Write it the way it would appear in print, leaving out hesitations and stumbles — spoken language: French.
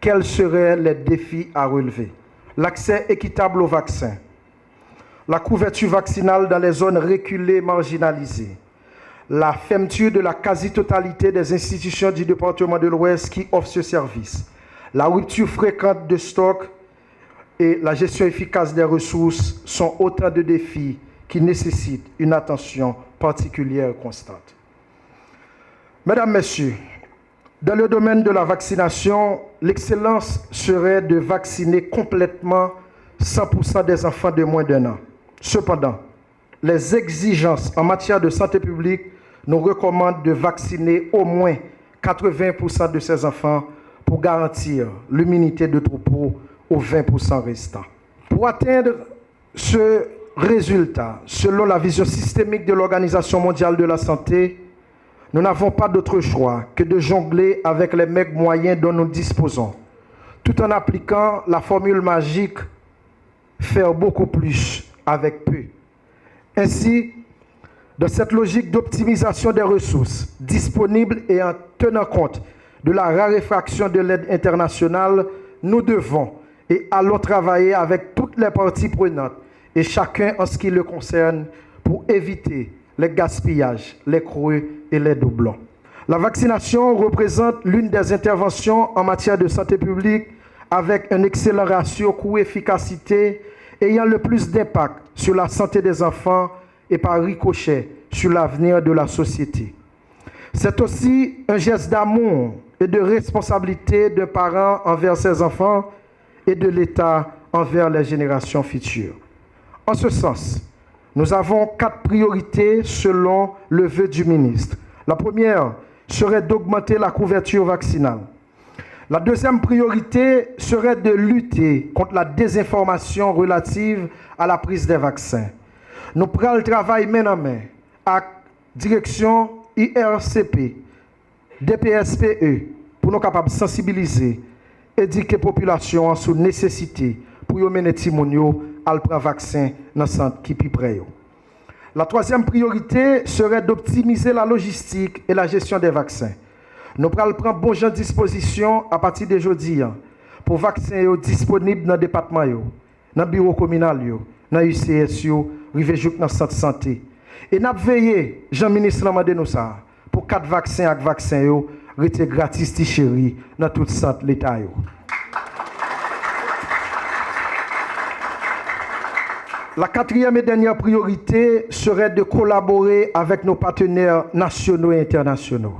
quels seraient les défis à relever? L'accès équitable aux vaccins, la couverture vaccinale dans les zones reculées marginalisées, la fermeture de la quasi-totalité des institutions du département de l'Ouest qui offrent ce service, la rupture fréquente de stock et la gestion efficace des ressources sont autant de défis qui nécessitent une attention particulière et constante. Mesdames, Messieurs, dans le domaine de la vaccination, l'excellence serait de vacciner complètement 100% des enfants de moins d'1 an. Cependant, les exigences en matière de santé publique nous recommandent de vacciner au moins 80% de ces enfants pour garantir l'immunité de troupeau aux 20% restants. Pour atteindre ce résultat, selon la vision systémique de l'Organisation mondiale de la santé, nous n'avons pas d'autre choix que de jongler avec les maigres moyens dont nous disposons, tout en appliquant la formule magique « faire beaucoup plus avec peu ». Ainsi, dans cette logique d'optimisation des ressources disponibles et en tenant compte de la raréfaction de l'aide internationale, nous devons et allons travailler avec toutes les parties prenantes et chacun en ce qui le concerne pour éviter les gaspillages, les creux et les doublons. La vaccination représente l'une des interventions en matière de santé publique avec un excellent ratio coût-efficacité ayant le plus d'impact sur la santé des enfants et par ricochet sur l'avenir de la société. C'est aussi un geste d'amour et de responsabilité d'un parent envers ses enfants et de l'État envers les générations futures. En ce sens, nous avons 4 priorités selon le vœu du ministre. La première serait d'augmenter la couverture vaccinale. La deuxième priorité serait de lutter contre la désinformation relative à la prise des vaccins. Nous prenons le travail main en main à direction IRCP, DPSPE, pour nous capables de sensibiliser, éduquer la population sur la nécessité pour mener les gens à prendre vaccin dans le centre qui est plus près. La troisième priorité serait d'optimiser la logistique et la gestion des vaccins. Nous allons prendre bon genre de disposition à partir de aujourd'hui pour vaccins disponibles dans le département, dans le bureau communal, dans l'UCS, dans le centre de santé. Et nous veillons, Jean-Ministre l'a demandé nous ça, pour 4 vaccins avec vaccins, rester gratis, chéri, dans tout le centre de l'État. La quatrième et dernière priorité serait de collaborer avec nos partenaires nationaux et internationaux.